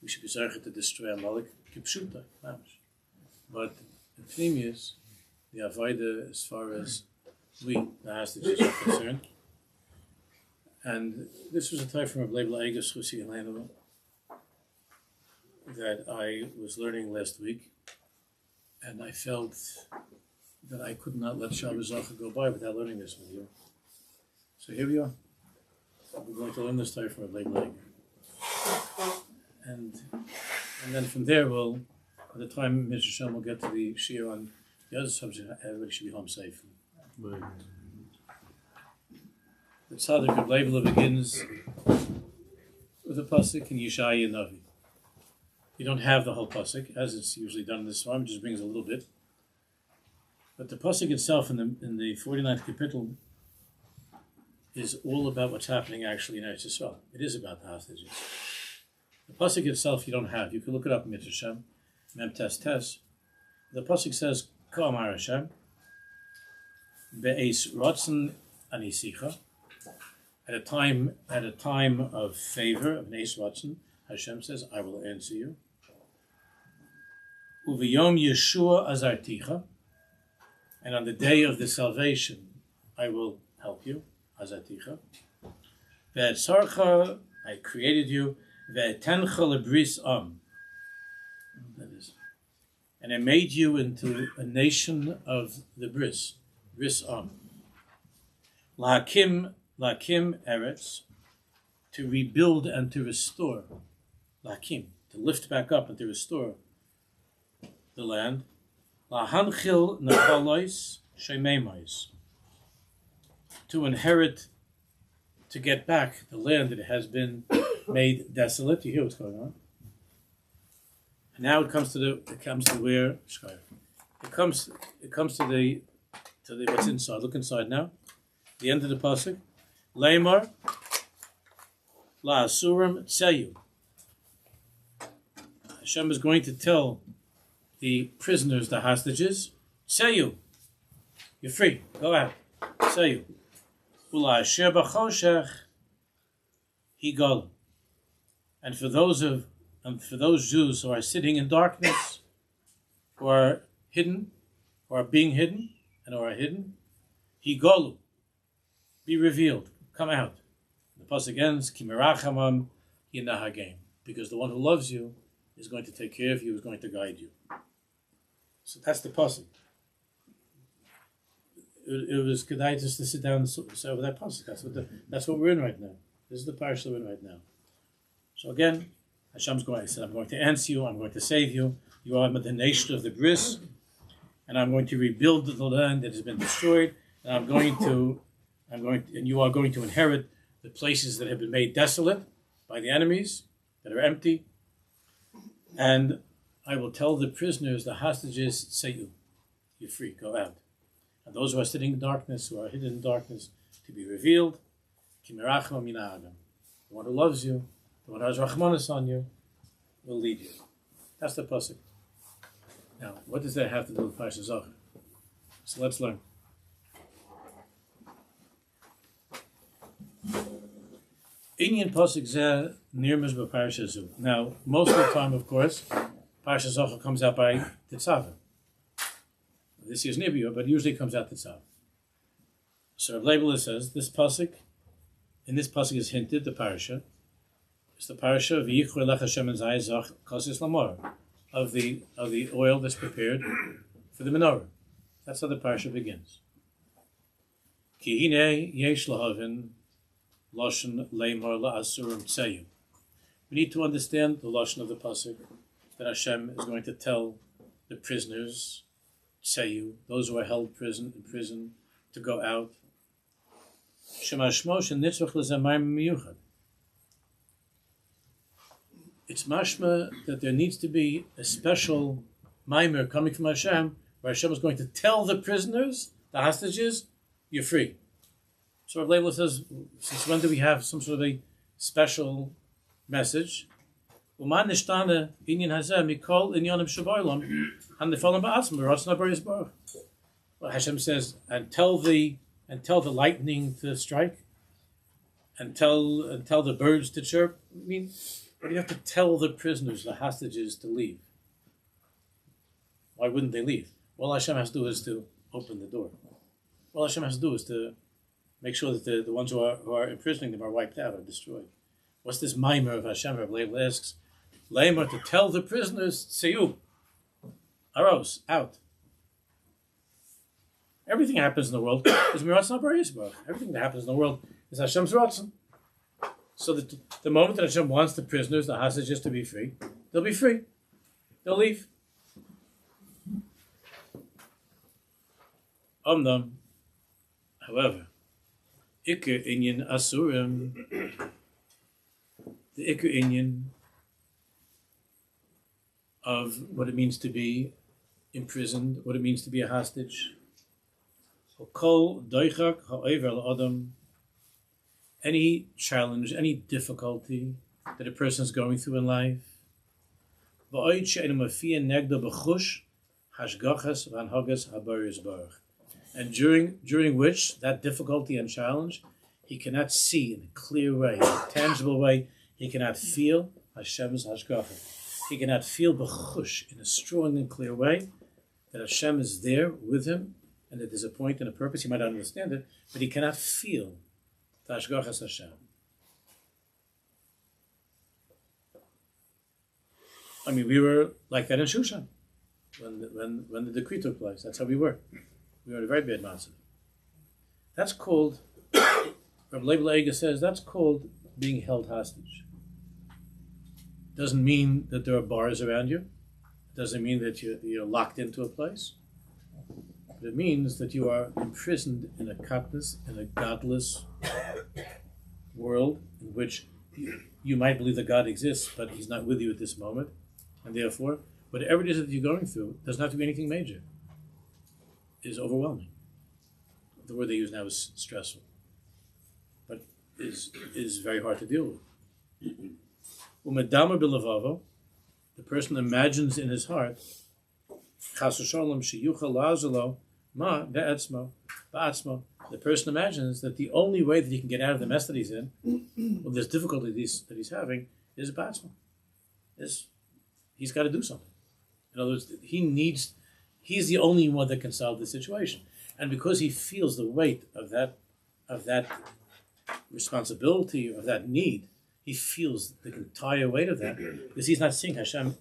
we should be zeichet to destroy Amalek, kipshuta, mamish. But in Pnimiyus, the avodah as far as we, the hostages, are concerned. And this was a type from Rabbi Aish that I was learning last week, and I felt that I could not let Shabbos Zachor go by without learning this with you. So here we are. We're going to learn this type from Rabbi Aish. And then from there, by the time Mr. Shem will get to the Shiur on the other subject, everybody should be home safely. Right. The Tzaddik of Leibler begins with a pasuk in Yeshaya Navi. You don't have the whole pasuk, as it's usually done in this psalm, just brings a little bit. But the pasuk itself in the 49th capital is all about what's happening actually in Eretz Yisrael. It is about the hostages. The pasuk itself you don't have. You can look it up in Mitzvah Shem, Mem Tes Tes. The pasuk says, Ka Amar Hashem, Be'ez Rotzen Ani Sicha. At a time of favor, of Be'ez Rotzen, Hashem says, I will answer you. Uviyom Yeshua Azarticha. And on the day of the salvation, I will help you. Azarticha. Ve'etzarcha, I created you. Ve'etencha lebris am. That is. And I made you into a nation of the bris am. Lahakim eretz, to rebuild and to restore. Lahakim, to lift back up and to restore the land. Lahanchil nachalois shemeimais, to inherit, to get back the land that has been made desolate. You hear what's going on? And now it comes to where it comes to the what's inside. Look inside now. The end of the pasuk. Leimar la asurim tseyu. Hashem is going to tell the prisoners, the hostages, tseyu, you're free. Go out. Tseyu. Ula asher b'choshech higal. And for those Jews who are sitting in darkness, who are hidden, who are being hidden, and who are hidden, higolu, be revealed, come out. The pasuk ends, kimirachamam yinahagim, because the one who loves you is going to take care of you, is going to guide you. So that's the pasuk. It was good just to sit down and say over that pasuk. That's what we're in right now. This is the parsha we're in right now. So again, Hashem's going. He said, "I'm going to answer you. I'm going to save you. You are the nation of the bris, and I'm going to rebuild the land that has been destroyed. And and you are going to inherit the places that have been made desolate by the enemies, that are empty. And I will tell the prisoners, the hostages, say you're free. Go out. And those who are sitting in darkness, who are hidden in darkness, to be revealed. Kimirachma mina adam. The one who loves you, the one who has Rahmanas on you, will lead you." That's the pasuk. Now, what does that have to do with Parshas Zachor? So let's learn. Inyan pasuk zeh nirmuz b'Parshas Zachor. Now, most of the time, of course, Parshas Zachor comes out by Tetzaveh. This year's Nibiyah, but usually it comes out Tetzaveh. So Rabbi says this pasuk. In this pasuk is hinted the parsha. It's the parsha of Yichur Lech Hashem and Zayzach Kosis Lamor, of the oil that's prepared for the menorah. That's how the parsha begins. Ki hine yesh lahavin lashon leimor la'asurim tseyu. We need to understand the lashon of the pasuk that Hashem is going to tell the prisoners, tseyu, those who are held in prison, to go out. It's mashma that there needs to be a special maimer coming from Hashem, where Hashem is going to tell the prisoners, the hostages, you're free. So Rabbi Leibler says, since when do we have some sort of a special message? Well, Hashem says, and tell the lightning to strike, and tell the birds to chirp. I mean, What do you have to tell the prisoners, the hostages, to leave? Why wouldn't they leave? All Hashem has to do is to open the door. All Hashem has to do is to make sure that the ones who are imprisoning them are wiped out or destroyed. What's this mimer of Hashem? Rabbi asks, Leimer, to tell the prisoners, Tseyu, Aros, out. Everything happens in the world is Miratzon Barisbach. Everything that happens in the world is Hashem's Ratzon. So that the moment that Hashem wants the prisoners, the hostages, to be free, they'll be free. They'll leave. However, Iker Inyan Asurim, the Iker Inyan of what it means to be imprisoned, what it means to be a hostage. Kol doichak ha'over al-adam, any challenge, any difficulty that a person is going through in life, v'oid she'enu mafia negdo b'chush hashgachas v'anhagas habaris baruch, and during which that difficulty and challenge, he cannot see in a clear way, in a tangible way, he cannot feel Hashem's hashgacha. He cannot feel b'chush in a strong and clear way that Hashem is there with him, and that there's a point and a purpose. He might not understand it, but he cannot feel the hashgachas Hashem. I mean, we were like that in Shushan when the decree took place. That's how we were. We were in a very bad matzah. That's called, Rabbi Aish says, that's called being held hostage. Doesn't mean that there are bars around you. Doesn't mean that you're locked into a place. But it means that you are imprisoned in a katnas, in a godless world in which you might believe that God exists, but he's not with you at this moment. And therefore, whatever it is that you're going through doesn't have to be anything major. It is overwhelming. The word they use now is stressful. But is very hard to deal with. Umedama bilavavo, the person imagines in his heart, chas v'sholom sheyuchal la'azolo ma be'etzmo ba'atzmo. The person imagines that the only way that he can get out of the mess that he's in, or this difficulty that he's having, is ba'atzmo. He's got to do something. In other words, he's the only one that can solve the situation. And because he feels the weight of that responsibility, of that need, he feels the entire weight of that, because he's not seeing Hashem.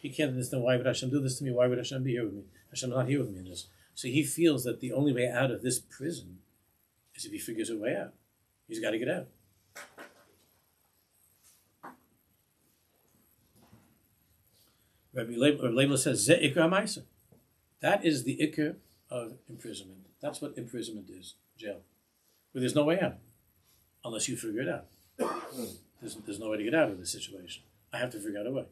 He can't understand, why would Hashem do this to me? Why would Hashem be here with me? Hashem's not here with me in this. So he feels that the only way out of this prison is if he figures a way out. He's got to get out. Rabbi Leibler says, Ze ikar ha'maisa. That is the ikar of imprisonment. That's what imprisonment is, jail. Where there's no way out, unless you figure it out. There's no way to get out of this situation. I have to figure out a way.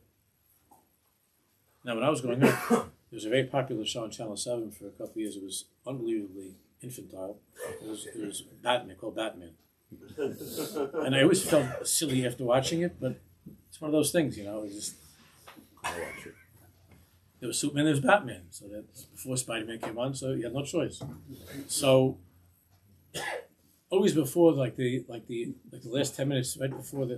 Now, when I was growing up, there was a very popular show on Channel 7 for a couple of years. It was unbelievably infantile. It was Batman, called Batman. And I always felt silly after watching it, but it's one of those things, it was just... There was Superman, there was Batman. So that's before Spider-Man came on, so you had no choice. So... always before, like the last 10 minutes, right before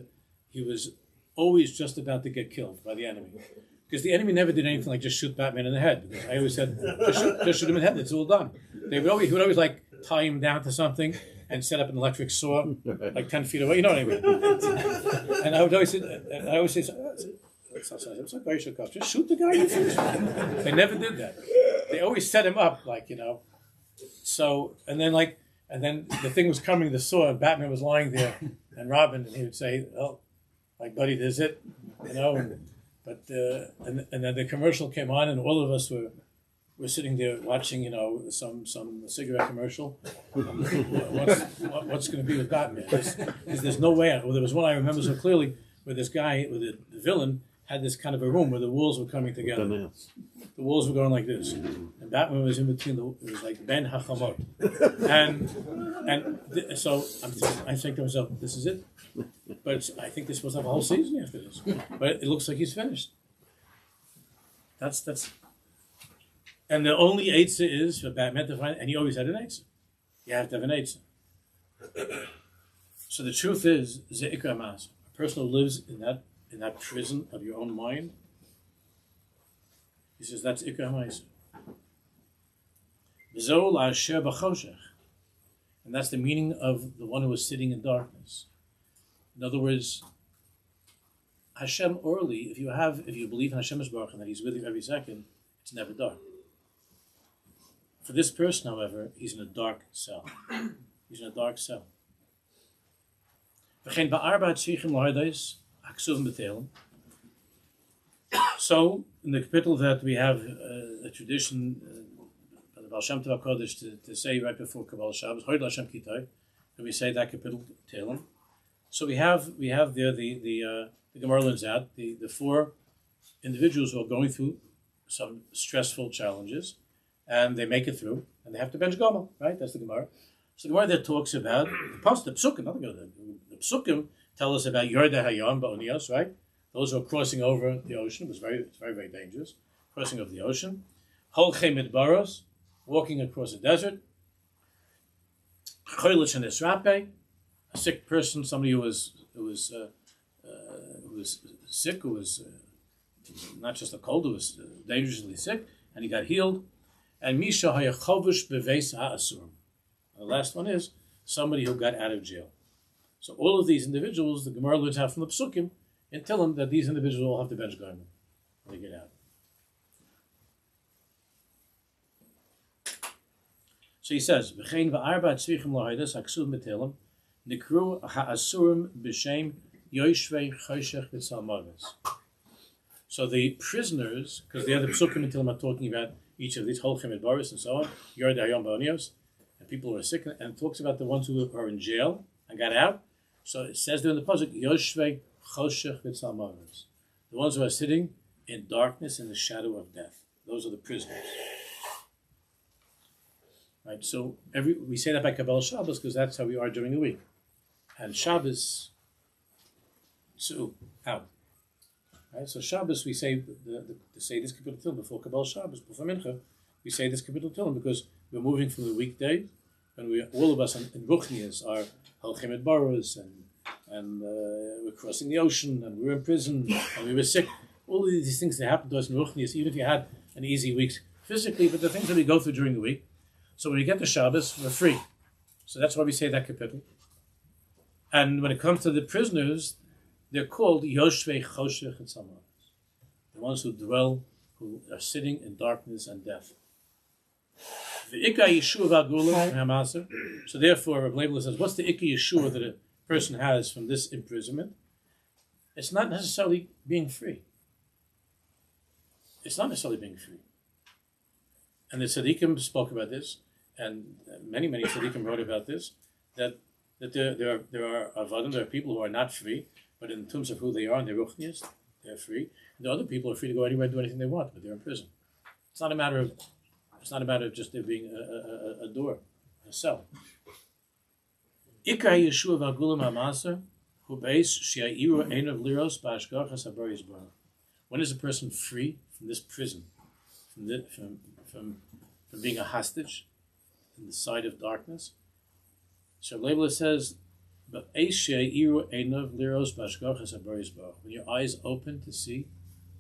he was always just about to get killed by the enemy, because the enemy never did anything like just shoot Batman in the head. Because I always said, just shoot him in the head. It's all done. He would always like tie him down to something and set up an electric saw like 10 feet away. You know what I mean? And I would always say, it's like Aish, just shoot the guy. You finish. They never did that. They always set him up, So and then the thing was coming, the saw, and Batman was lying there, and Robin, and he would say, "Oh, like buddy, this is it," and then the commercial came on, and all of us were sitting there watching, some cigarette commercial. What's going to be with Batman? There's no way out. Well, there was one I remember so clearly where this guy, where the villain, had this kind of a room where the walls were coming together. The walls were going like this, and Batman was in between. It was like Ben Hachamot, so I'm saying to myself, "This is it." But I think they're supposed to have a whole season after this. But it looks like he's finished. That's, and the only eitzah is for Batman to find, and he always had an eitzah. You have to have an eitzah. So the truth is, ze'ikra mas, a person who lives in that in that prison of your own mind, he says that's Ikar HaMa'aser. V'zo la'asher b'choshech. And that's the meaning of the one who is sitting in darkness. In other words, Hashem orally, if you believe in Hashem Yisbarach and that He's with you every second, it's never dark. For this person, however, he's in a dark cell. He's in a dark cell. So, in the capital that we have a tradition by the Baal Shem Tov Kodesh to say right before Kabbalah Shabbos, Hoyd Lashem Kitay, and we say that capital Tehillim. So we have there the Gemara learns out the four individuals who are going through some stressful challenges, and they make it through, and they have to bench Gomel, right? That's the Gemara. So the Gemara there talks about the Psukim, not the Psukim tell us about Yorda Hayam Ba'onios, right? Those who are crossing over the ocean. It's very, very dangerous. Crossing over the ocean. Holchem Midbaros, walking across a desert. Cholich and Isrape, a sick person, somebody who was sick, who was not just a cold, who was dangerously sick, and he got healed. And Misha Hayachovish Beves HaAsurim. The last one is somebody who got out of jail. So all of these individuals, the Gemara learns out from the Psukim, and tell them that these individuals all have to bench garment when they get out. So he says, "V'chein va'arba tzvichim lo'haydas haksud metelim nikru ha'asurim b'shem yoshvei choshech v'tzalmavis." So the prisoners, because the other Psukim and Tehillim are talking about each of these, Holchem and Boris and so on, Yord Hayom Ba'onios, and people who are sick, and it talks about the ones who are in jail and got out. So it says there in the pasuk, Yoshvei Choshech v'tzalmavis, the ones who are sitting in darkness in the shadow of death. Those are the prisoners. Right. So we say that by Kabbalah Shabbos because that's how we are during the week, and Shabbos, so out. Right. So Shabbos we say say this Kapitel Tehillim before Kabbalah Shabbos, before Mincha. We say this Kapitel Tehillim because we're moving from the weekday, and all of us in Ruchnias are Halchem et Baros, and we're crossing the ocean, and we're in prison, and we were sick. All of these things that happen to us in Ruchnias, even if you had an easy week physically, but the things that we go through during the week. So when we get to Shabbos, we're free. So that's why we say that Kapitel. And when it comes to the prisoners, they're called Yoshvei Choshech and Tzalmavis, the ones who dwell, who are sitting in darkness and death. The Ikka Yeshua V'Agula Hamaser. So therefore, Rabbi Leibler says, what's the Ikka Yeshua that a person has from this imprisonment? It's not necessarily being free. It's not necessarily being free. And the Tzaddikim spoke about this, and many Tzaddikim wrote about this, that there are Avadim, there are people who are not free, but in terms of who they are and their Ruchnias, they're free. And the other people are free to go anywhere and do anything they want, but they're in prison. It's not a matter of just there being a door, a cell. Ikar Yeshua V'Agulam HaMaser Hu Beis She'a'iru Einav Liros Ba'ashgachas HaBaris Baruch. When is a person free from this prison, from being a hostage in the side of darkness? So Leibler says, "But Aish She'a'iru Einav Liros Ba'ashgachas HaBaris Baruch." When your eyes open to see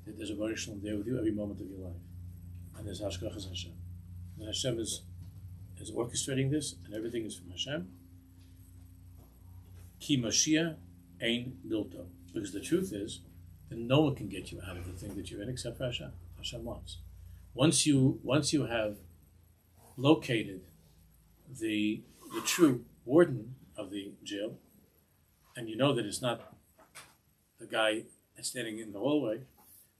that there's a Baruch Shalom there with you every moment of your life, and there's Hashgachas Hashem. And Hashem is orchestrating this, and everything is from Hashem. Ki Mashiach Ein Dilto. Because the truth is that no one can get you out of the thing that you're in except for Hashem. Hashem wants. Once you have located the true warden of the jail, and you know that it's not the guy that's standing in the hallway,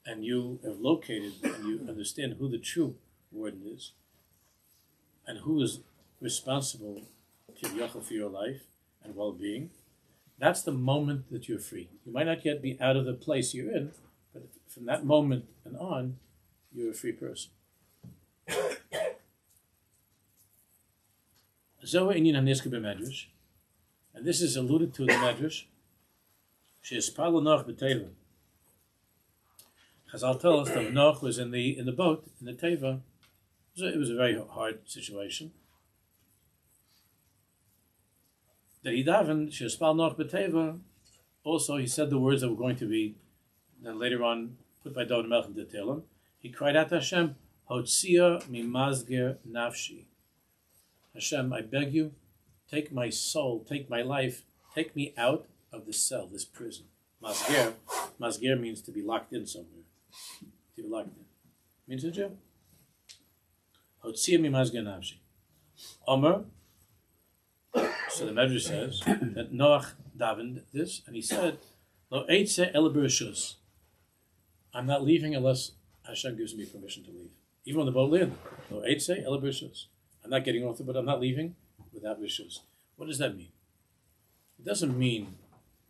and you have located and you understand who the true warden is, and who is responsible for your life and well-being, that's the moment that you're free. You might not yet be out of the place you're in, but from that moment and on, you're a free person. And this is alluded to in the Medrash. Chazal tell us that Noach was in the boat, in the Teva. It was a very hard situation. That he davened, Shespal Noach b'Teva. Also, he said the words that were going to be then later on put by David Melch in the Tehillim, he cried out to Hashem, Hotzia mimazger nafshi. Hashem, I beg you, take my soul, take my life, take me out of this cell, this prison. Masger means to be locked in somewhere. To be locked in. Means in jail. Hotzia mimazger nafshi. Omer, so the Medrash says that Noach davened this, and he said, Lo eitze el b'reshus. I'm not leaving unless Hashem gives me permission to leave. Even on the boat land. Lo eitze el b'reshus. I'm not getting off the boat, I'm not leaving without reshus. What does that mean? It doesn't mean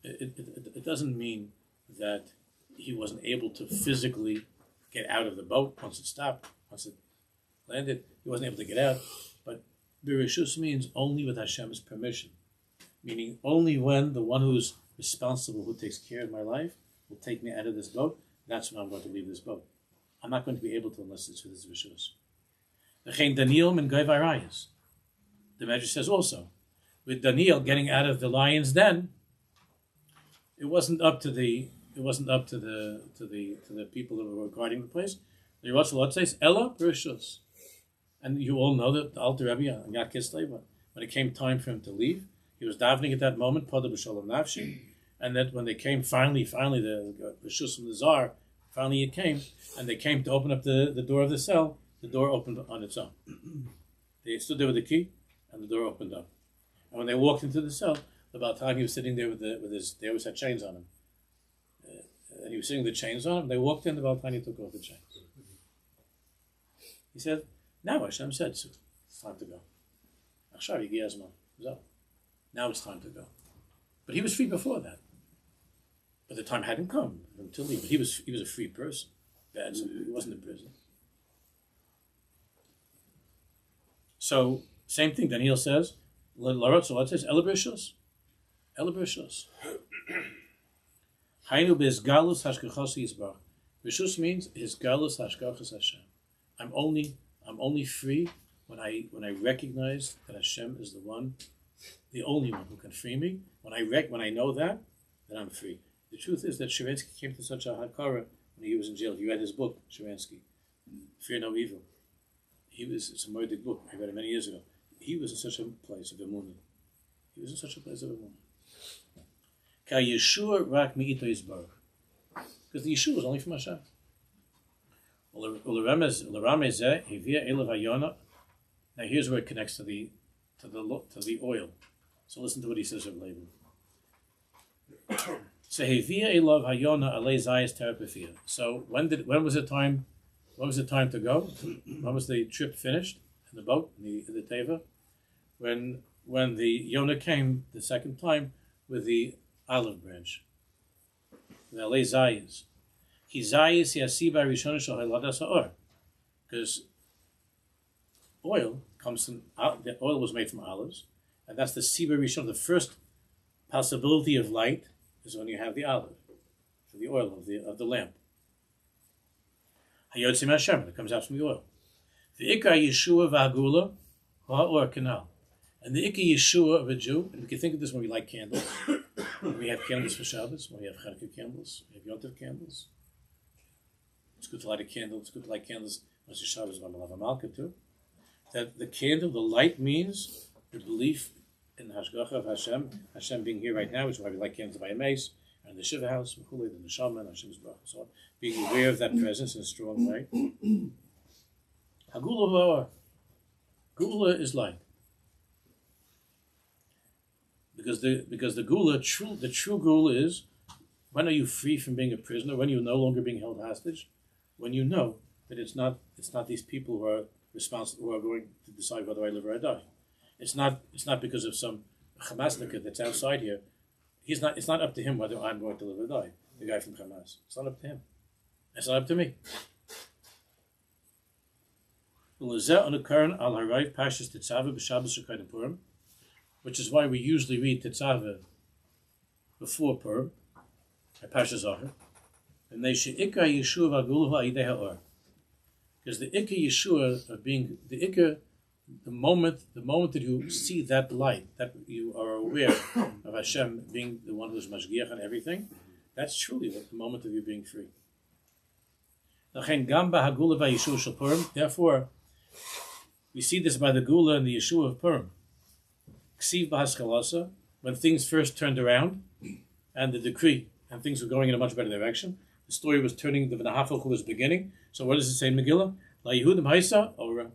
it doesn't mean that he wasn't able to physically get out of the boat once it stopped, once it landed. He wasn't able to get out. But Bereshus means only with Hashem's permission. Meaning only when the one who's responsible, who takes care of my life, will take me out of this boat, that's when I'm going to leave this boat. I'm not going to be able to unless it's with his Reshus. Daniel and Goyvarayas. The Medrash says also, with Daniel getting out of the lion's den, it wasn't up to the people who were guarding the place. The Ratzalot says, Ella Bereshus. And you all know that the Alter Rebbe, when it came time for him to leave, he was davening at that moment, Pada B'Shalom Nafshi, and that when they came, finally, the Reshus from the Tsar, finally it came, and they came to open up the door of the cell, the door opened on its own. They stood there with the key, and the door opened up. And when they walked into the cell, about the time he was sitting there with his, they always had chains on him. And he was sitting with the chains on him, they walked in, about the time he took off the chains. He said, now Hashem said, so it's time to go. Now it's time to go. But he was free before that. But the time hadn't come for him to leave. But he was a free person. So he wasn't in prison. So, same thing, Daniel says, Larot says, Elabrishos. Hainu bez galus hashkachos yisbarach. Rishus means his galus hashkachos Hashem. I'm only free when I recognize that Hashem is the only one who can free me. When I know that, then I'm free. The truth is that Sharansky came to such a hakara when he was in jail. If you read his book, Sharansky, Fear No Evil. It's a murdered book. I read it many years ago. He was in such a place of emunah. Because the Yeshua was only from Hashem. Now here's where it connects to the oil. So listen to what he says of Laban. So when was it time? When was the time to go? When was the trip finished in the boat in the teva? When the Yonah came the second time with the olive branch, the alei zayis. Because oil comes from the oil was made from olives, and that's the siba rishon. The first possibility of light is when you have the olive, the oil of the lamp. Hayotzim Hashem, it comes out from the oil. The ikar Yeshua v'agula ha'or kanal, and the ikar Yeshua of a Jew. And we can think of this when we light candles. We have candles for Shabbos. When we have Chanukah candles, we have Yom Tov candles. It's good to light a candle. It's good to light candles on Shabbos by Malav Malka too. That the candle, the light means the belief in the Hashgacha of Hashem being here right now, which is why we light candles by a mace, and the Shiva house, the Neshama, and Hashem's Baruch. So being aware of that presence in a strong way. Hagula v'or. Gula is light. Because the gula, the true gula is, when are you free from being a prisoner? When you're no longer being held hostage? When you know that it's not these people who are responsible, who are going to decide whether I live or I die. It's not because of some Hamasnika that's outside here. It's not up to him whether I'm going to live or die. The guy from Hamas. It's not up to him. It's not up to me. Which is why we usually read Tetzaveh before Purim, at Parshas Zachor. And they should Ikar Yeshua v'aguluhu ha'idei ha'or. Because the Ikar Yeshua of being the Ikar, the moment that you see that light, that you are aware of Hashem being the one who's mashgiach on everything, That's truly the moment of you being free. Therefore, we see this by the Gula and the Yeshua of Purim. When things first turned around, and the decree, and things were going in a much better direction, the story was turning, the V'nahafochu was beginning. So what does it say in Megillah? La Yehudim Haisa Ora.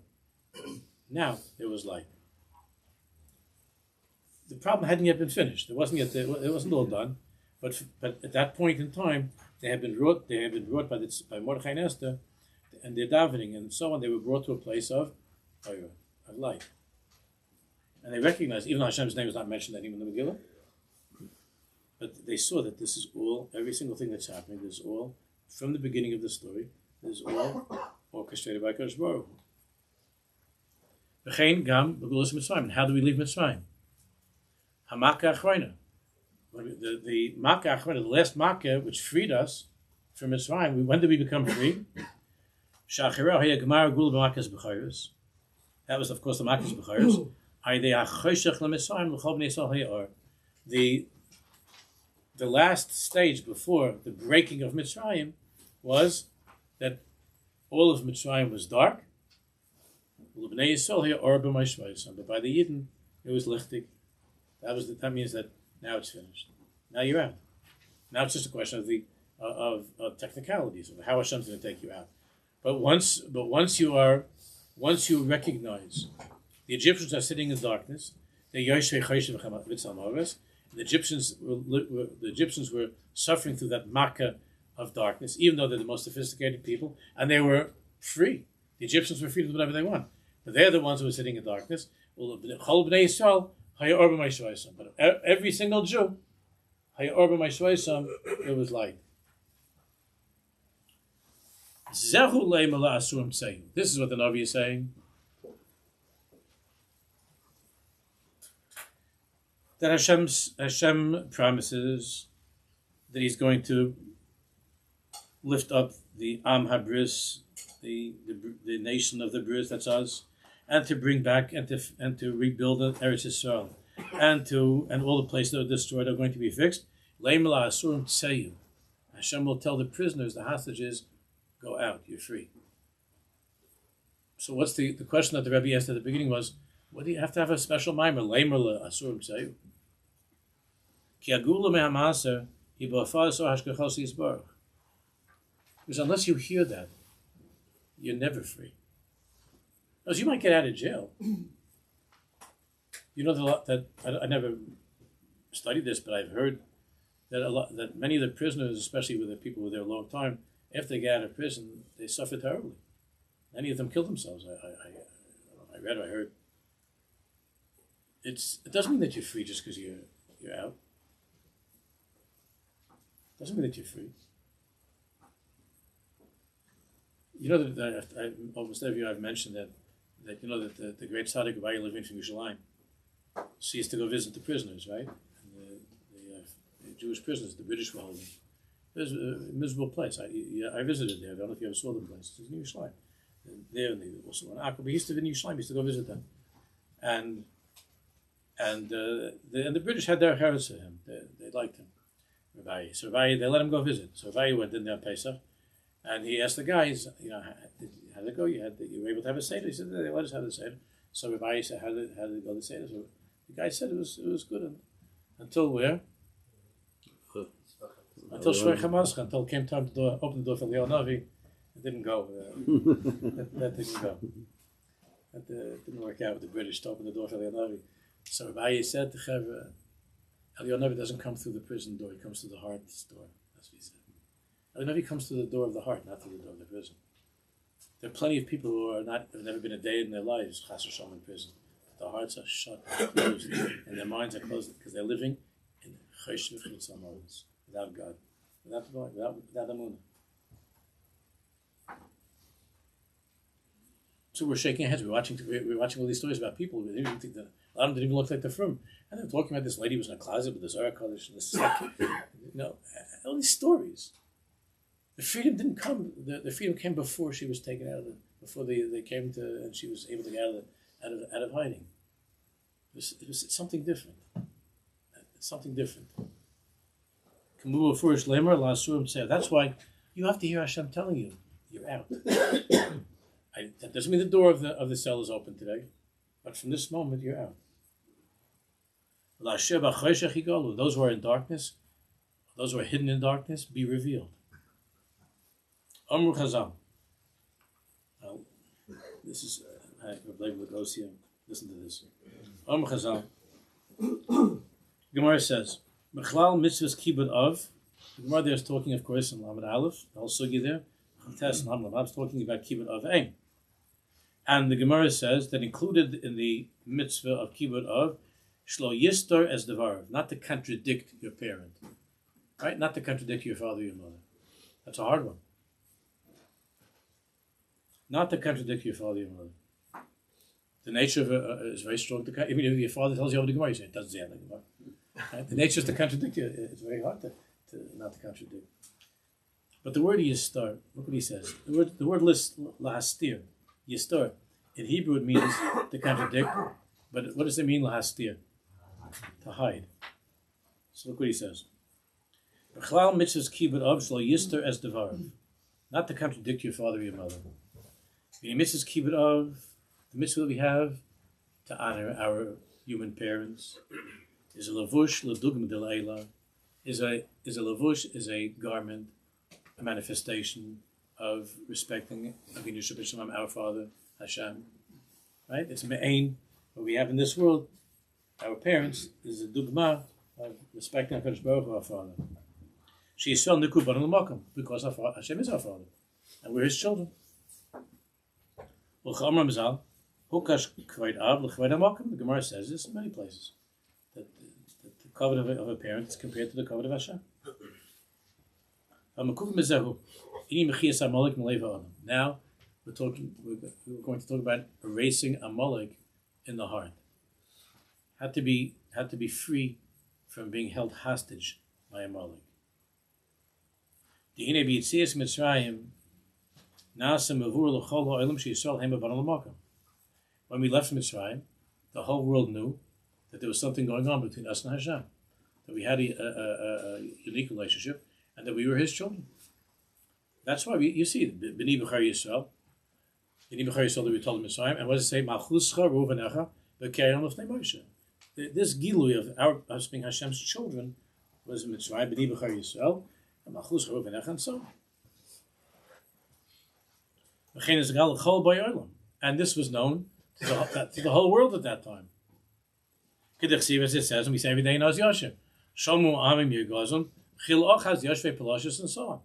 Now there was light. The problem hadn't yet been finished. It wasn't all done, but at that point in time, they had been brought by Mordechai and Esther, and their davening and so on. They were brought to a place of light, and they recognized, even though Hashem's name was not mentioned anywhere in the Megillah, but they saw that this is all, every single thing that's happening, this is all from the beginning of the story. This is all orchestrated by Kodesh Baruch Hu. And how do we leave Mitzrayim? Hamaka Achroina. The Makkah Achroina, the last Makkah, which freed us from Mitzrayim. When did we become free? That was, of course, the Makkah's B'chayos. The last stage before the breaking of Mitzrayim was that all of Mitzrayim was dark. But by the Yidden, it was lichtig. That means that now it's finished. Now you're out. Now it's just a question of technicalities of how Hashem's going to take you out. But once you recognize the Egyptians are sitting in darkness, the Egyptians were suffering through that makkah of darkness, even though they're the most sophisticated people, and they were free. The Egyptians were free to do whatever they want. But they're the ones who were sitting in darkness. But every single Jew, it was light. This is what the Navi is saying. That Hashem promises that He's going to lift up the Am HaBris, the nation of the Bris, that's us, and to bring back and to rebuild Eretz Yisrael, and all the places that are destroyed are going to be fixed. Hashem will tell the prisoners, the hostages, go out, you're free. So what's the question that the Rabbi asked at the beginning was, what do you have to have a special mimer? Because unless you hear that, you're never free. Because you might get out of jail. You know that I never studied this, but I've heard that many of the prisoners, especially with the people who were there a long time, after they get out of prison, they suffer terribly. Many of them kill themselves. I read, I heard. It doesn't mean that you're free just because you're out. It doesn't mean that you're free. You know that almost every year I've mentioned that you know that the great tzaddik Rabbi living from Yerushalayim, she used to go visit the prisoners, right? And the Jewish prisoners, the British were holding. It was a miserable place. I visited there. I don't know if you ever saw the place. It's in Yerushalayim. There, and they also in Akko. But he used to be in Yerushalayim. He used to go visit them, and the British had their hearts for him. They liked him, Rabbi. So Rabbi, they let him go visit. So Rabbi went in there Pesach, and he asked the guys, how did it go? You were able to have a seder? He said, they let us have the seder. So Rabbi said, how did it go the seder? So the guy said it was good until where? Until Shvei Chamascha, until it came time to open the door for Leon Navi. It didn't go. That didn't go. That didn't work out with the British to open the door for Leon Navi. So Rabbi said to Chevra, Leon Navi doesn't come through the prison door, he comes through the heart's door. That's what he said. Leon Navi comes through the door of the heart, not through the door of the prison. There are plenty of people who have never been a day in their lives, Chas v'Shalom, in prison. Their hearts are shut, closed, and their minds are closed because they're living in Chosh v'Chitzon moments, without God, without Amunah. So we're shaking our heads. We're watching all these stories about people. We didn't even think that a lot of them didn't even look like they're from. And they're talking about this lady who was in a closet with this Kodesh and this, all these stories. The freedom didn't come. The freedom came before she was taken out of before they came to, and she was able to get out of hiding. It was something different. Something different. That's why you have to hear Hashem telling you, you're out. That doesn't mean the door of the cell is open today, but from this moment, you're out. Those who are in darkness, those who are hidden in darkness, be revealed. Amru Chazal. Now, this is, Rabbi goes here. Listen to this. Amru Chazal. Gemara says, Mechlal mitzvahs kibbut of. The Gemara there is talking, of course, in Lamed Aleph, the whole sugi there. Chates and Lamed Aleph is talking about kibbut of aim. And the Gemara says that included in the mitzvah of kibbut of, shlo yistor as devar, not to contradict your parent. Right? Not to contradict your father or your mother. That's a hard one. Not to contradict your father or your mother. The nature of is very strong. Even if your father tells you over the Gemara, you say, it doesn't say anything about it. Right? The nature is to contradict you. It's very hard to not to contradict. But the word yistar, look what he says. The word lahastir, yistar, in Hebrew it means to contradict. But what does it mean, lahastir? To hide. So look what he says. B'chlal mitzvahs kibbut av shlo yistar as devarav. Not to contradict your father or your mother. The mitzvahs kibbut av, the mitzvah that we have to honor our human parents, is a lavush l'dugma de l'ayla, is a lavush, is a garment, a manifestation of respecting Avinu Shabbat our Father, Hashem. Right? It's me'ain. What we have in this world, our parents, is a dugma of respecting HaKadosh Baruch Hu, our Father. She is still nikuban al-makam, because Hashem is our Father, and we're His children. The Gemara says this in many places, that the covenant of a parent is compared to the covenant of Hashem. Now, we're going to talk about erasing Amalek in the heart. Had to be free from being held hostage by Amalek. When we left Mitzrayim, the whole world knew that there was something going on between us and Hashem, that we had a unique relationship, and that we were His children. That's why you see B'nai B'char Yisrael. B'nai B'char Yisrael that we told in Mitzrayim, and what does it say? Malchuscha Ruvanecha B'kerem L'fnei Moshe. This gilui of us being Hashem's children was in Mitzrayim, B'nai B'char Yisrael, and Malchuscha Ruvanecha, and so on. And this was known to the whole world at that time. Kodesh, as it says, and we say every day in Oz Yosher, Shomu Amim Yirgozim, Chil Ochaz Yoshvei Peloshes, and so on.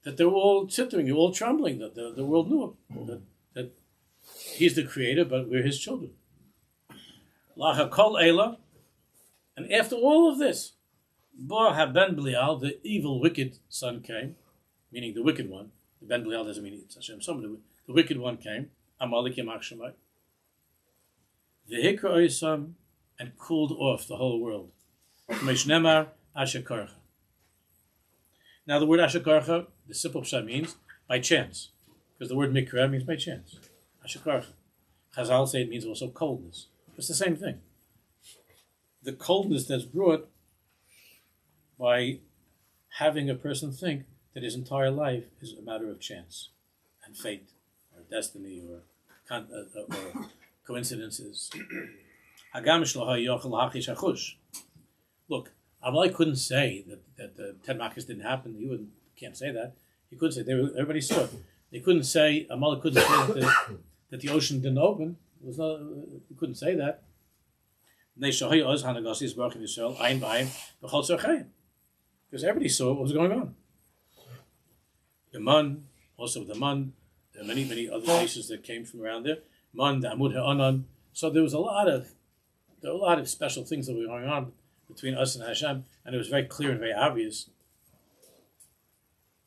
That they were all tittering, they were all trembling, that the world knew him, that He's the Creator, but we're His children. Lacha Kol Eila, and after all of this, Bo HaBen Belial, the evil, wicked son came, meaning the wicked one. The Ben Belial doesn't mean it's Hashem. The wicked one came, Amalek Yamach Shemai, the Hikra Oisam, and cooled off the whole world. Meshnemar Ashakarcha. Now the word Ashakarcha, the simple pshat means by chance, because the word Mikra means by chance. Ashakarcha. Chazal say it means also coldness. It's the same thing. The coldness that's brought by having a person think that his entire life is a matter of chance and fate or destiny or coincidences. Look, Amalek couldn't say that the 10 Makkahs didn't happen. He can't say that. He couldn't say, everybody saw it. They couldn't say, Amalek couldn't say that the ocean didn't open. He couldn't say that. Because everybody saw what was going on. The Man, also the Man, there are many other places that came from around there. Man, the Amud Ha'anan. So there were a lot of special things that were going on between us and Hashem, and it was very clear and very obvious.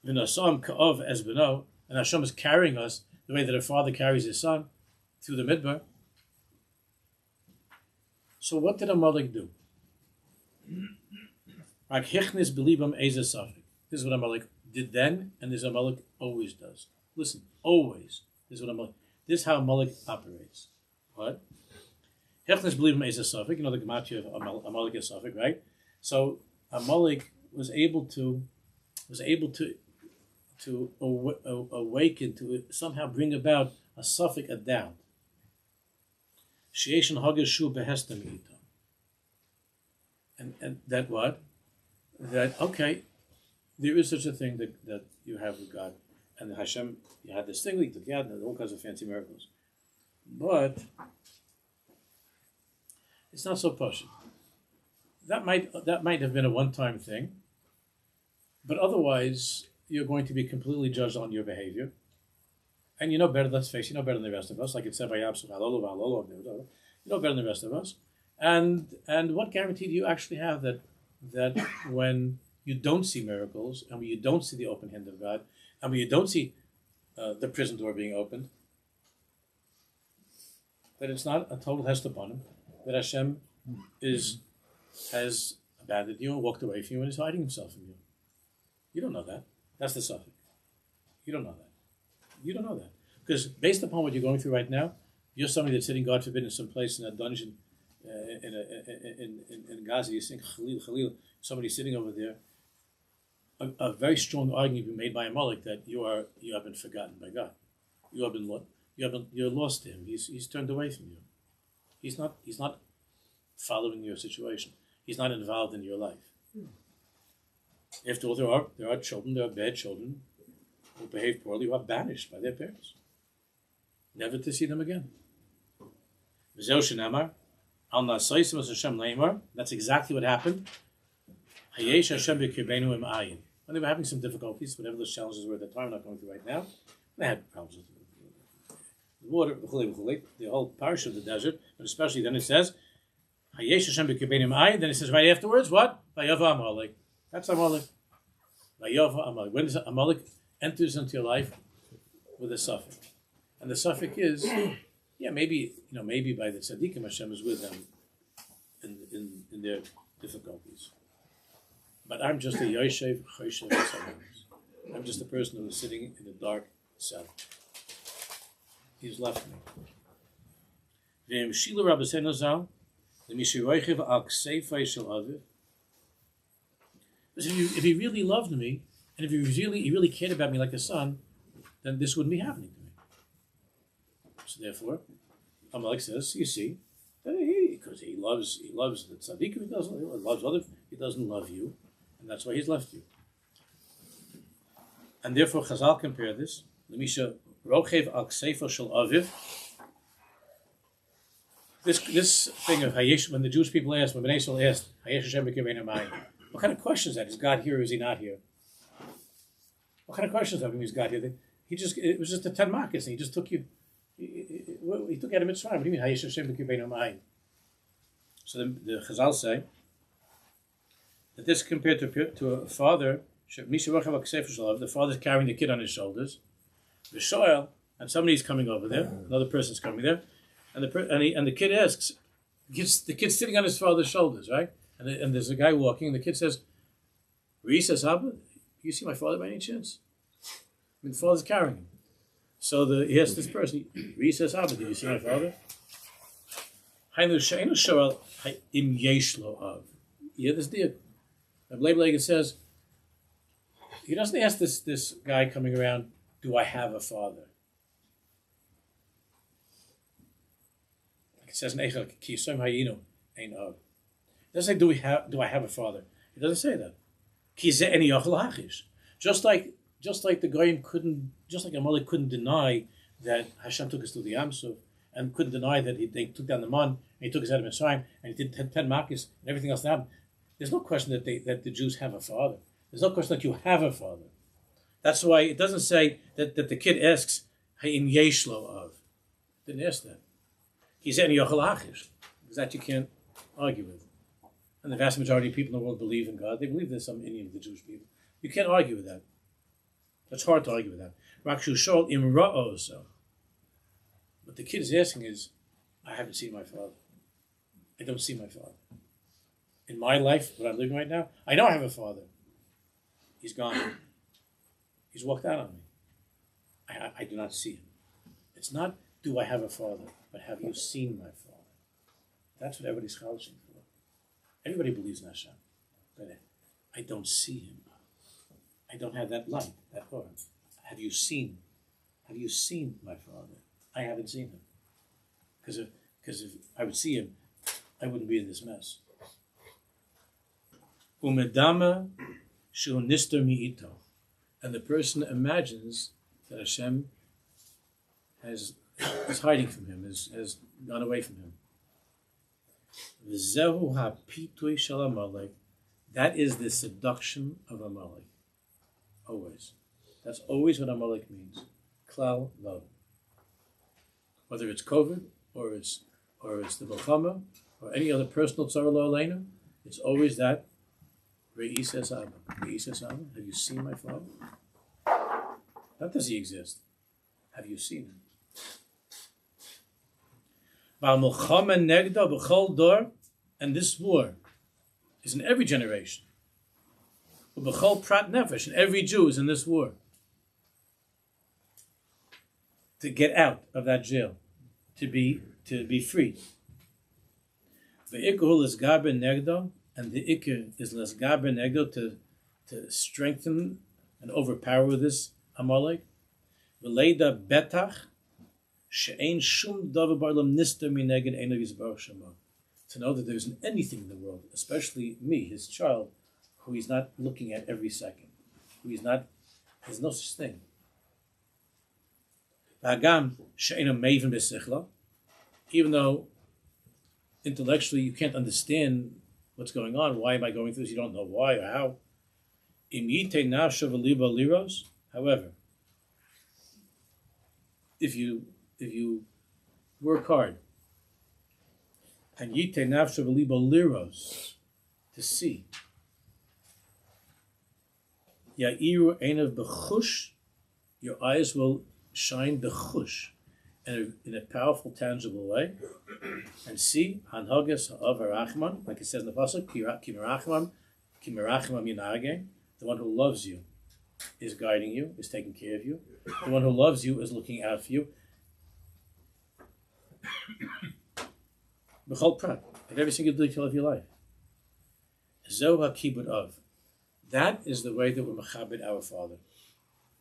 And Hashem is carrying us the way that a father carries his son through the midbar. So what did Amalek do? This is what Amalek did then, and this is what Amalek always does. Listen, always. This is what Amalek. This is how Amalek operates. What? Hechnes believe is a suffix. You know the gematria of Amalek is suffix, right? So Amalek was able to awaken, to somehow bring about a suffix, a doubt. And that what? That, okay, there is such a thing that you have with God. And Hashem, you had this thing, we took out, and all kinds of fancy miracles. But it's not so posh. That might have been a one-time thing, but otherwise you're going to be completely judged on your behavior. And you know better, let's face it, you know better than the rest of us, like it said by Yabsu, you know better than the rest of us. And what guarantee do you actually have that when you don't see miracles, and when you don't see the open hand of God, and when you don't see the prison door being opened, that it's not a total hest upon him, that Hashem has abandoned you and walked away from you and is hiding himself from you. You don't know that. That's the suffix. You don't know that. You don't know that. Because based upon what you're going through right now, you're somebody that's sitting, God forbid, in some place in a dungeon in Gaza. You think, Khalil, somebody sitting over there. A very strong argument being made by Amalek that you have been forgotten by God. You're lost to him. He's turned away from you. He's not following your situation. He's not involved in your life. After all, there are children, there are bad children who behave poorly, who are banished by their parents, never to see them again. That's exactly what happened. When they were having some difficulties, whatever those challenges were at the time, we're not going through right now. They had problems with the water, the whole parish of the desert, but especially then it says, then it says right afterwards, what? That's Amalek. When Amalek enters into your life with a suffix. And the suffix is, maybe by the tzaddikim Hashem is with them in their difficulties. But I'm just a Yoshev Choshev. I'm just a person who is sitting in a dark cell. He's left me. If he really loved me, and if he really cared about me like a son, then this wouldn't be happening to me. So therefore, Amalek says, you see, because he loves the tzaddikim, he doesn't love you, and that's why he's left you. And therefore, Chazal compare this. This thing of Hayesh, when the Jewish people asked, when Bnei Yisrael asked, Hayesh Hashem b'kiveinu mayim, what kind of question is that? Is God here or is he not here? What kind of question is that when he's God here? It was just a 10 markers, and he just took you. He took Adam Mitzrayim. What do you mean Hayesh Hashem b'kiveinu mayim? So the Chazal say that this compared to a father. The father's carrying the kid on his shoulders. The shoel, and somebody's coming over there. Another person's coming there, and the kid asks, the kid's sitting on his father's shoulders, right? And there's a guy walking, and the kid says, "Ree says, Abba, do you see my father by any chance?" I mean, the father's carrying him. So he asks this person, Ree says, Abba, do you see my father? You hear this deal? Rabbi says, he doesn't ask this guy coming around, do I have a father? Like it says in Eichel, Ki Yisrael Hayinu Ein Av. It doesn't say, do I have a father? It doesn't say that. Ki Ze Eni Yochel Hachish. Just like the Goyim just like Amalek couldn't deny that Hashem took us to the Yamsuf, and couldn't deny that they took down the man, and he took us out of Mitzrayim, and he did 10 Makis, and everything else happened. There's no question that the Jews have a father. There's no question that you have a father. That's why it doesn't say that the kid asks, Ha'im Yeshlo of. Didn't ask that. He's any Yochel Hachish. Because that you can't argue with. And the vast majority of people in the world believe in God. They believe there's some Indian of the Jewish people. You can't argue with that. It's hard to argue with that. Rakshu Shol Imra'o so. What the kid is asking is, I haven't seen my father. I don't see my father. In my life, what I'm living right now, I know I have a father. He's gone. He's walked out on me. I do not see him. It's not, do I have a father, but have you seen my father? That's what everybody's chalishing for. Everybody believes in Hashem. I don't see him. I don't have that light, that aura. Have you seen my father? I haven't seen him. Because if I would see him, I wouldn't be in this mess. Umedama shu nister mi'ito. And the person imagines that Hashem is hiding from him, has gone away from him. V'zehu ha'pitui shel Amalek. That is the seduction of Amalek. Always. That's always what Amalek means. Klal lo. Whether it's COVID or it's the Milchama or any other personal tzara lo aleinu, it's always that Re'isas Abba. Re'isas Abba. Have you seen my father? Not does he exist. Have you seen him? V'al-Milchama negdo b'chol dor, and this war is in every generation. B'chol prat nefesh, and every Jew is in this war to get out of that jail, to be free. V'ikul is gaber negdo, and the ikir is les gaber negdo, to strengthen and overpower this Amalek. V'leida betach she'ein shum davar ba'olam nister mineged einav yisbarach shemo. To know that there isn't anything in the world, especially me, his child, who he's not looking at every second. There's no such thing. Even though intellectually you can't understand what's going on, why am I going through this? You don't know why or how. However, if you work hard, and yite nafsha v'libo liros, to see, ya'iru einav b'chush, your eyes will shine b'chush, in a powerful, tangible way, and see hanhagas ha'av harachman, like it says in the pasuk, ki merachman yinage, the one who loves you is guiding you, is taking care of you. The one who loves you is looking out for you. B'chol prat, at every single detail of your life. Zo ha'kibud of. That is the way that we're mechabed our Father.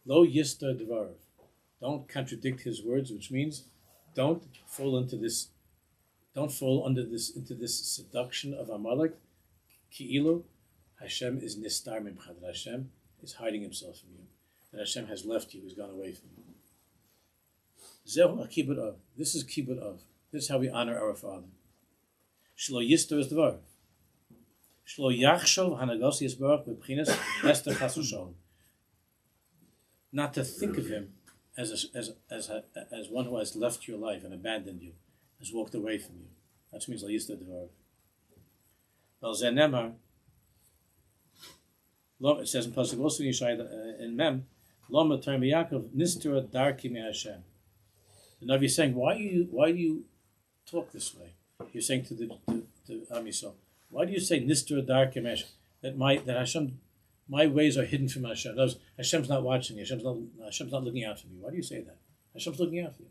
Lo yista dvarav. Don't contradict His words, which means don't fall into this seduction of Amalek. Ki'ilu, Hashem is nistar mimcha, that Hashem is hiding Himself from you. That Hashem has left you, He's gone away from you. Zehu ha'kibud of. This is kibud of. This is how we honor our Father. Shlo yista is dvar. Shlo yachshov hanagos yisbarach b'pchinas ester chasushalom. Not to think of Him as one who has left your life and abandoned you, has walked away from you. That means lo yista dvar. Well, zenemar. It says in pasuk also in Mem, Loma Term Yaakov Nistra Darki Me Hashem. The Navi is saying, why do you talk this way? You're saying to Am Yisrael, why do you say Nistra Darki Me Hashem? That Hashem, my ways are hidden from Hashem. Hashem's not watching me. Hashem's not looking out for me. Why do you say that? Hashem's looking out for you.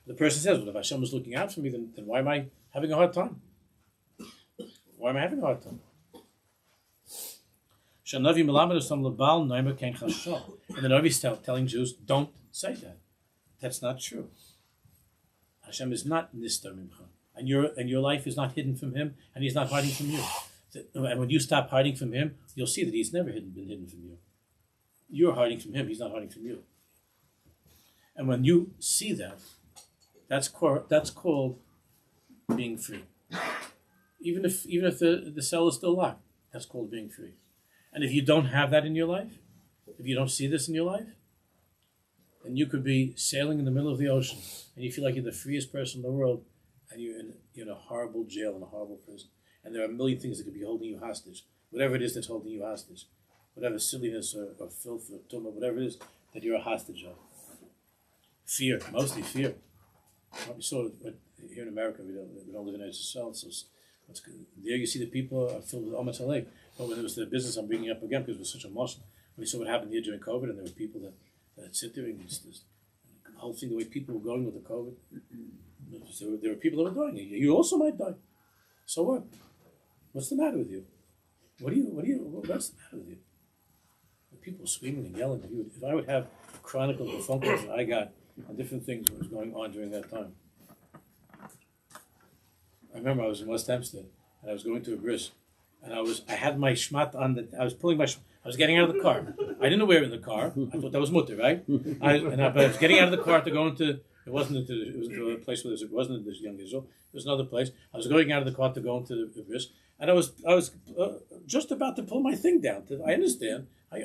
The person says, well, if Hashem was looking out for me, then why am I having a hard time? Why am I having a hard time? And the Navi is telling Jews, don't say that. That's not true. Hashem is not nistar mimcha, and your life is not hidden from Him, and He's not hiding from you. And when you stop hiding from Him, you'll see that He's never been hidden from you. You're hiding from Him; He's not hiding from you. And when you see that, that's called being free. Even if the cell is still locked, that's called being free. And if you don't have that in your life, if you don't see this in your life, then you could be sailing in the middle of the ocean and you feel like you're the freest person in the world, and you're in a horrible jail, in a horrible prison. And there are a million things that could be holding you hostage. Whatever it is that's holding you hostage. Whatever silliness or filth or tumah, whatever it is that you're a hostage of. Fear, mostly fear. We saw it here in America, we don't live in Israel, so there you see the people are filled with Omet Halei. But when it was the business I'm bringing up again, because it was such a mosque, when we saw what happened here during COVID, and there were people that sit there, and this whole thing, the way people were going with the COVID, there were people that were dying. You also might die. So what? What's the matter with you? What what's the matter with you? The people screaming and yelling. If I would have chronicled the phone calls that I got and different things that was going on during that time. I remember I was in West Hempstead and I was going to a bris, and I had my shmat on I was getting out of the car. I didn't know where in the car. I thought that was mutter, right? But I was getting out of the car to go into. It wasn't into a place where it wasn't this young Israel. It was another place. I was going out of the car to go into the bris, and I was just about to pull my thing down. I understand. I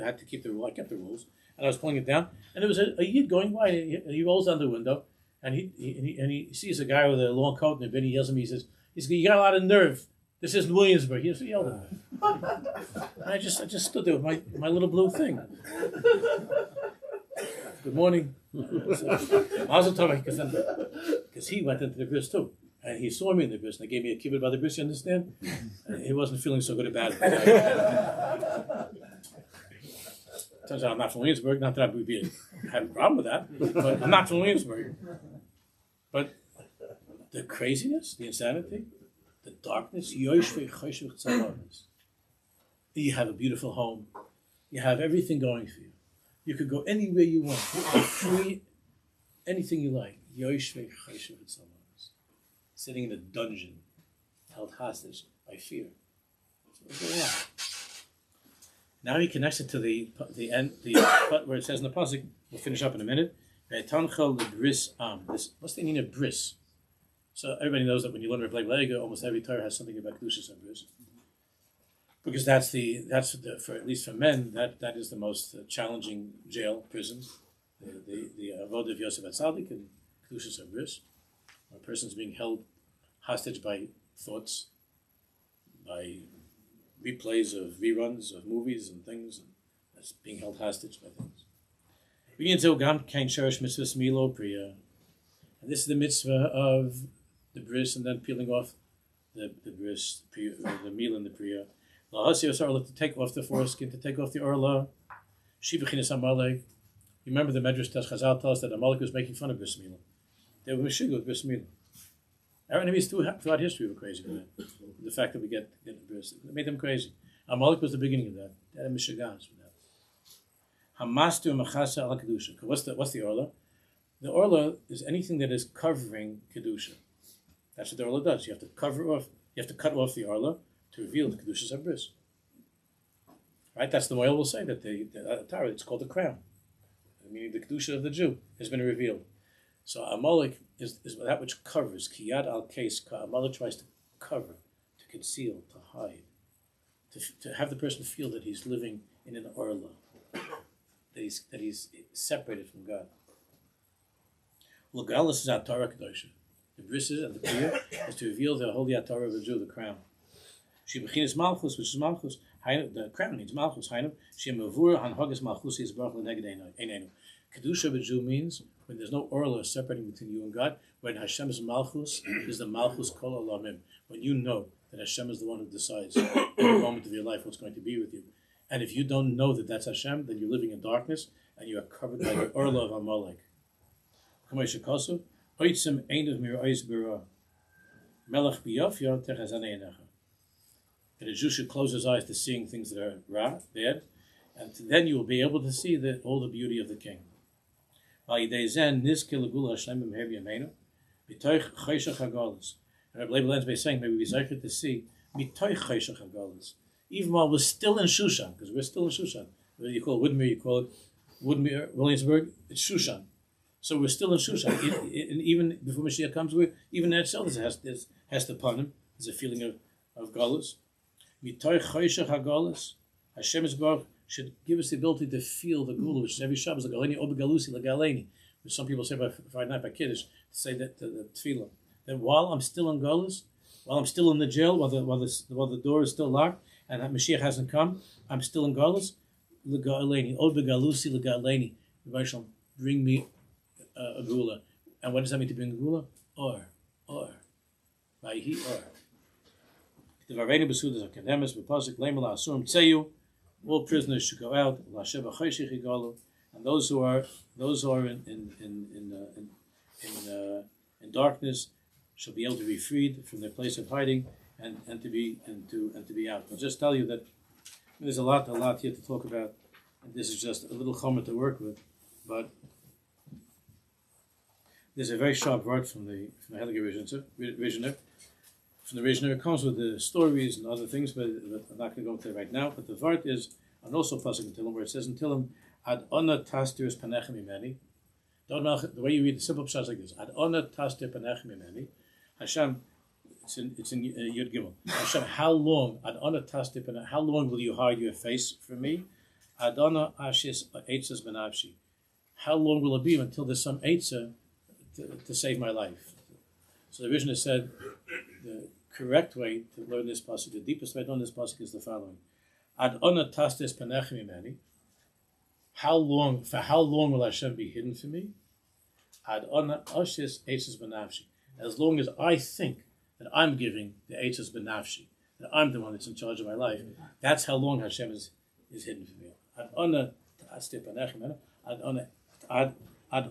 had to keep the rule. I kept the rules, and I was pulling it down. And there was a yid going by. He rolls down the window, and he sees a guy with a long coat and a bib. He yells at me. He says, "You got a lot of nerve. This isn't Williamsburg." He just yelled at me. And I just stood there with my little blue thing. Good morning. Mazel tov, because he went into the bris too, and he saw me in the bris, and they gave me a kibbutz by the bris. You understand? And he wasn't feeling so good about it. Turns out I'm not from Williamsburg. Not that I would have a problem with that, but I'm not from Williamsburg. But the craziness, the insanity, the darkness. You have a beautiful home. You have everything going for you. You could go anywhere you want. You're free, anything you like. Sitting in a dungeon, held hostage by fear. What's going on? Now he connects it to the end, where it says in the pasuk. We'll finish up in a minute. What's the meaning of bris? So everybody knows that when you learn Rabbi Lega, almost every Torah has something about Kedushas and bris. Because that's for at least for men, that is the most challenging jail, prison. The avodah of Yosef Atzadik and Kedushas and bris. A person's being held hostage by thoughts, by replays of reruns of movies and things, and that's being held hostage by things. And this is the mitzvah of the bris, and then peeling off the bris, the meal and the priya. To take off the foreskin, to take off the orla. You remember the Medrash Chazal tells us that Amalek was making fun of bris milah. They were mishig with bris milah. Our enemies throughout history were crazy with that. The fact that we get the bris, it made them crazy. Amalek was the beginning of that. They had mishigas with that. Hamastu machasa al kedusha. What's the orla? The orla is anything that is covering kedusha. That's what the orla does. You have to cover off. You have to cut off the orla to reveal the kedushas of bris. Right? That's the way we'll say that the Torah. It's called the crown. Meaning the kedusha of the Jew has been revealed. So Amalek is that which covers. Kiyad al case. Amalek tries to cover, to conceal, to hide, to have the person feel that he's living in an orla, that he's separated from God. L'galas is Torah Kedosha. The brisses and the priya is to reveal the holy Torah of the Jew, the crown. She bechinas malchus, which is malchus. The crown means malchus. She mavur hanhagas malchus is baruch l'neged einenu. Kedusha of a Jew means when there's no orla separating between you and God. When Hashem's malchus is the malchus kol olamim. When you know that Hashem is the one who decides every moment of your life what's going to be with you. And if you don't know that that's Hashem, then you're living in darkness and you are covered by the orla of Amalek. That a Jew should close his eyes to seeing things that are bad, and then you will be able to see all the beauty of the King. And Rabbi Lensby is saying, maybe we zeicher to see even while we're still in Shushan, because we're still in Shushan. You call it Woodmere, you call it Woodmere, Williamsburg, it's Shushan. So we're still in Shushan. And even before Mashiach comes, even that itself has to pun him. There's a feeling of galus. Hashem should give us the ability to feel the gula, which is every Shabbos, the galeni obe galusi la galeni, which some people say by Friday night by Kiddush, to say that the tefillah. That while I'm still in galus, while I'm still in the jail, while the door is still locked, and Mashiach hasn't come, I'm still in galus. La galeni obe galusi la galeni. Bring me a gula. And what does that mean to bring a gula? Or. Vayhi or. All prisoners should go out, and those who are in darkness shall be able to be freed from their place of hiding and to be out. I'll just tell you that There's a lot here to talk about, and this is just a little chomer to work with, but there's a very sharp word from the Heilige Visioner. From the Visioner, it comes with the stories and other things, but I'm not going to go into it right now. But the word is, and also pasuk in Tehillim, where it says in Tehillim, Ad ona tastir panechem imeni. The way you read the simple pshat is like this: Ad ona tastir panechem imeni. Hashem, it's in Yud Gimel. Hashem, how long? Ad ona tastir panechem. How long will you hide your face from me? Ad ona ashis eitzas benavshi. How long will it be until there's some eitzah to save my life? So the Visioner said the correct way to learn this pasuk, the deepest way to learn this pasuk is the following: Ad ona tastir panechem imeni. For how long will Hashem be hidden from me? Ad ona ashis eitzas benavshi. As long as I think that I'm giving the eitzas benavshi, that I'm the one that's in charge of my life, that's how long Hashem is hidden from me. Ad ona tastir panechem. Ad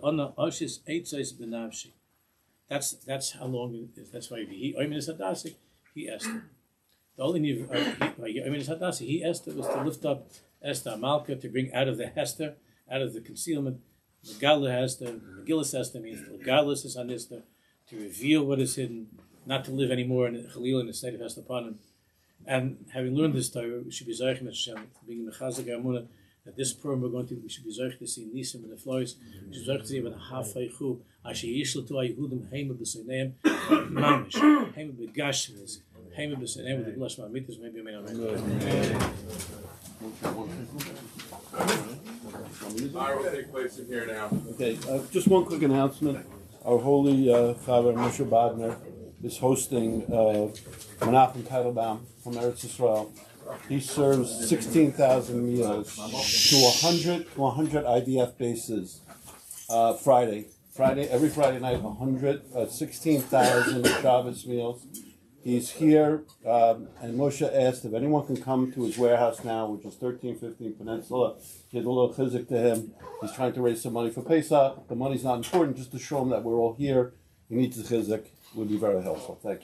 ona ashis eitzas benavshi. That's how long it is. That's why he asked him. The only he asked it was to lift up Esther Malka, to bring out of the Hester, out of the concealment, the Gdalya Hester, the Megillas Hester means the Gdalya is on Esther, to reveal what is hidden, not to live anymore in the state of Hester upon him. And having learned this Torah, we should be Zayich Hashem, being in the Chazak Amuna, that this program we should be Zayich to see Nisim and the Floris, we should be Zayich to see about Hafaychu, Asher Yishlu to Ayehudim, Heima B'Seineim, Mamish, Heima B'Gashmiz, Heima B'Seineim, with the Glash Mamitas, maybe I may not remember. I will take place in here now. Okay, just one quick announcement. Our holy Father Moshe Weinberger is hosting Menachem Teitelbaum from Eretz Yisrael. He serves 16,000 meals to 100 IDF bases every Friday night, 16,000 Shabbos meals. He's here, and Moshe asked if anyone can come to his warehouse now, which is 1315 Peninsula, give a little chizik to him. He's trying to raise some money for Pesach. The money's not important, just to show him that we're all here. He needs the chizik. It would be very helpful. Thank you.